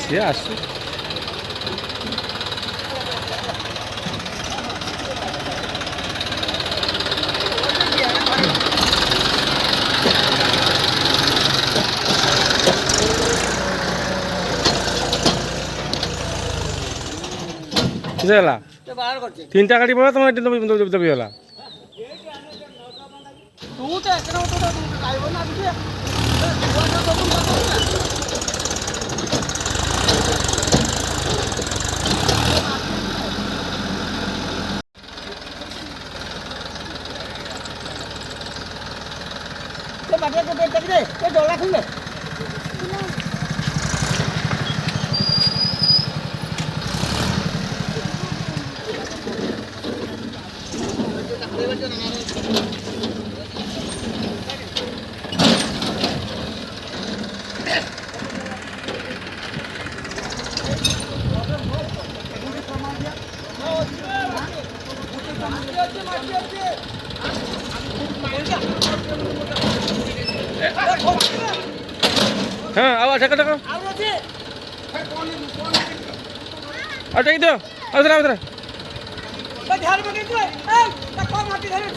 সে আসছে তিনটা গাড়ি পড়া তোমার দাবি হলা হ্যাঁ আবার টাকা টাকা আচ্ছা এই তো আদরা আদরা ধার মানে কই এই কম হাতি ধরে